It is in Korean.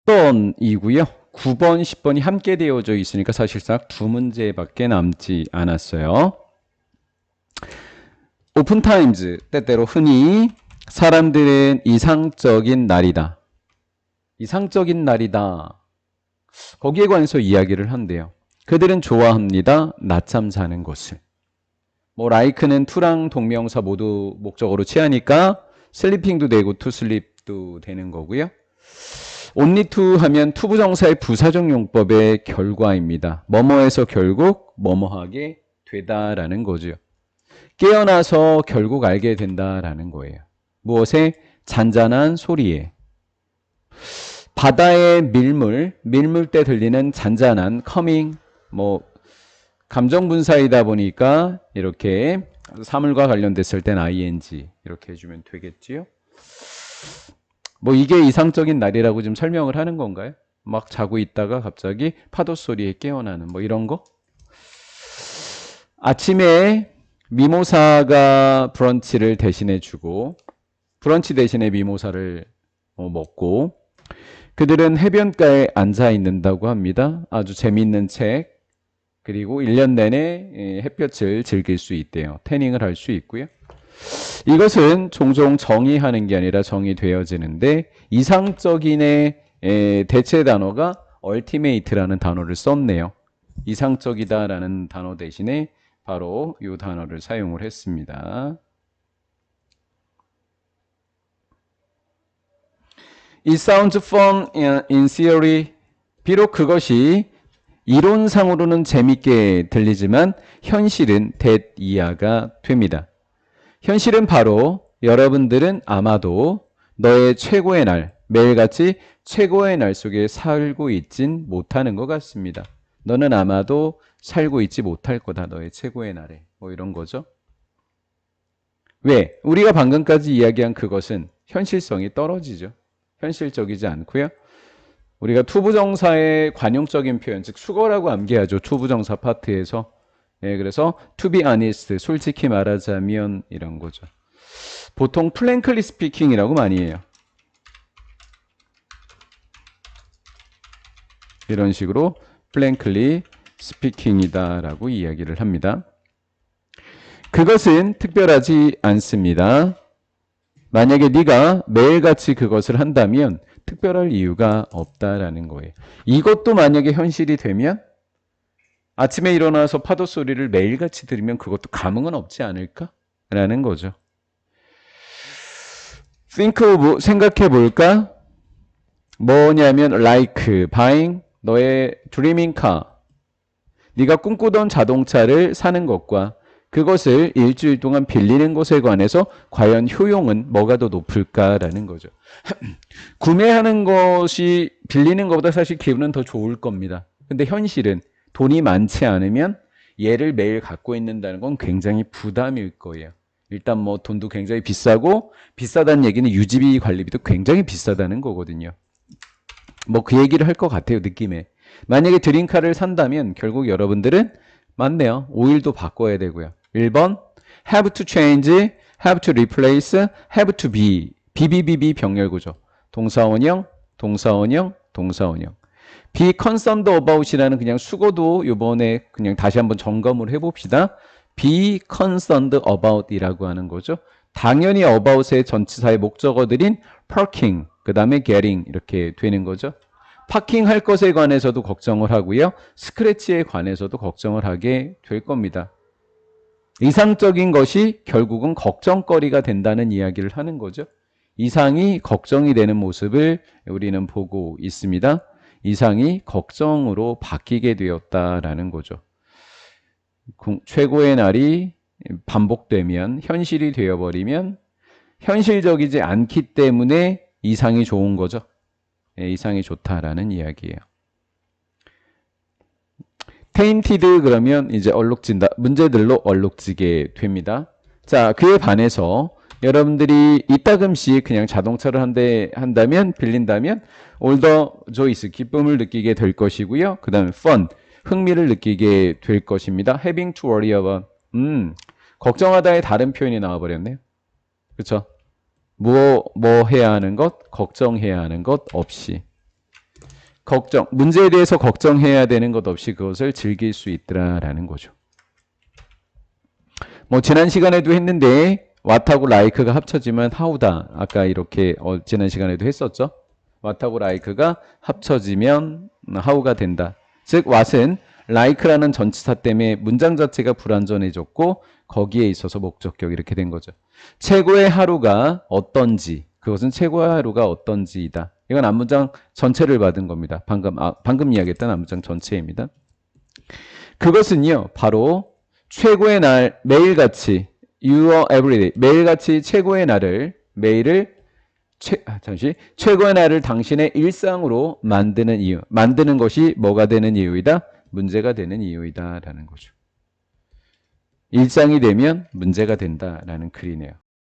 번이고요. 9번, 10번이 함께 되어져 있으니까 사실상 두 문제밖에 남지 않았어요. 오픈타임즈, 때때로 흔히 사람들은 이상적인 날이다. 이상적인 날이다. 거기에 관해서 이야기를 한대요. 그들은 좋아합니다. 낮잠 자는 것을. 뭐 like는 to랑 동명사 모두 목적어로 취하니까 sleeping도 되고 to sleep도 되는 거고요. only to 하면 투부정사의 부사적 용법의 결과입니다. 뭐뭐에서 결국 뭐뭐하게 되다라는 거죠. 깨어나서 결국 알게 된다라는 거예요. 무엇에? 잔잔한 소리에. 바다의 밀물 때 들리는 잔잔한 커밍, 뭐 감정 분사이다 보니까 이렇게 사물과 관련됐을 땐 ing 이렇게 해주면 되겠지요. 뭐 이게 이상적인 날이라고 좀 설명을 하는 건가요? 막 자고 있다가 갑자기 파도 소리에 깨어나는 뭐 이런 거? 아침에 미모사가 브런치를 대신해 주고 브런치 대신에 미모사를 먹고 그들은 해변가에 앉아 있는다고 합니다. 아주 재미있는 책 그리고 1년 내내 햇볕을 즐길 수 있대요. 태닝을 할 수 있고요. 이것은 종종 정의하는 게 아니라 정의되어지는데 이상적인의 대체 단어가 ultimate라는 단어를 썼네요. 이상적이다라는 단어 대신에 바로 이 단어를 사용을 했습니다. It sounds fun in theory. 비록 그것이 이론상으로는 재밌게 들리지만 현실은 대이해가 됩니다. 현실은 바로 여러분들은 아마도 너의 최고의 날, 매일같이 최고의 날 속에 살고 있진 못하는 것 같습니다. 너는 아마도 살고 있지 못할 거다. 너의 최고의 날에. 뭐 이런 거죠. 왜? 우리가 방금까지 이야기한 그것은 현실성이 떨어지죠. 현실적이지 않고요. 우리가 투부정사의 관용적인 표현, 즉 수거라고 암기하죠. 투부정사 파트에서. 예, 그래서 to be honest, 솔직히 말하자면 이런 거죠. 보통 frankly speaking이라고 많이 해요. 이런 식으로 frankly speaking이다라고 이야기를 합니다. 그것은 특별하지 않습니다. 만약에 네가 매일같이 그것을 한다면 특별할 이유가 없다라는 거예요. 이것도 만약에 현실이 되면 아침에 일어나서 파도 소리를 매일같이 들으면 그것도 감흥은 없지 않을까? 라는 거죠. think of, 생각해 볼까? 뭐냐면 like buying 너의 dreaming car 네가 꿈꾸던 자동차를 사는 것과 그것을 일주일 동안 빌리는 것에 관해서 과연 효용은 뭐가 더 높을까라는 거죠. 구매하는 것이 빌리는 것보다 사실 기분은 더 좋을 겁니다. 근데 현실은 돈이 많지 않으면 얘를 매일 갖고 있는다는 건 굉장히 부담일 거예요. 일단 뭐 돈도 굉장히 비싸고 비싸다는 얘기는 유지비 관리비도 굉장히 비싸다는 거거든요. 뭐 그 얘기를 할 것 같아요. 느낌에. 만약에 드림카를 산다면 결국 여러분들은 맞네요. 오일도 바꿔야 되고요. 1번 have to change, have to replace, have to be BBBB 병렬구조. 동사원형, 동사원형, 동사원형. be concerned about이라는 그냥 수거도 이번에 그냥 다시 한번 점검을 해봅시다. be concerned about이라고 하는 거죠. 당연히 about의 전치사의 목적어들인 parking, 그 다음에 getting 이렇게 되는 거죠. 파킹할 것에 관해서도 걱정을 하고요. 스크래치에 관해서도 걱정을 하게 될 겁니다. 이상적인 것이 결국은 걱정거리가 된다는 이야기를 하는 거죠. 이상이 걱정이 되는 모습을 우리는 보고 있습니다. 이상이 걱정으로 바뀌게 되었다라는 거죠. 최고의 날이 반복되면 현실이 되어버리면 현실적이지 않기 때문에 이상이 좋은 거죠. 이상이 좋다라는 이야기예요. tainted 그러면 이제 얼룩진다. 문제들로 얼룩지게 됩니다. 자, 그에 반해서 여러분들이 이따금씩 그냥 자동차를 한다면 빌린다면 all the joys 기쁨을 느끼게 될 것이고요. 그 다음에 fun 흥미를 느끼게 될 것입니다. having to worry about 걱정하다의 다른 표현이 나와버렸네요. 그렇죠? 뭐 해야 하는 것, 걱정해야 하는 것 없이. 문제에 대해서 걱정해야 되는 것 없이 그것을 즐길 수 있더라라는 거죠. 뭐 지난 시간에도 했는데 what하고 like가 합쳐지면 how다. 아까 이렇게 지난 시간에도 했었죠. what하고 like가 합쳐지면 how가 된다. 즉 what은 like라는 전치사 때문에 문장 자체가 불완전해졌고 거기에 있어서 목적격 이렇게 된 거죠. 최고의 하루가 어떤지, 그것은 최고의 하루가 어떤지이다. 이건 앞문장 전체를 받은 겁니다. 방금 이야기했던 앞문장 전체입니다. 그것은요, 바로 최고의 날, 매일같이 your everyday, 매일같이 최고의 날을, 최고의 날을 당신의 일상으로 만드는 이유, 만드는 것이 뭐가 되는 이유이다? 문제가 되는 이유이다 라는 거죠. 일상이 되면 문제가 된다라는 글이네요.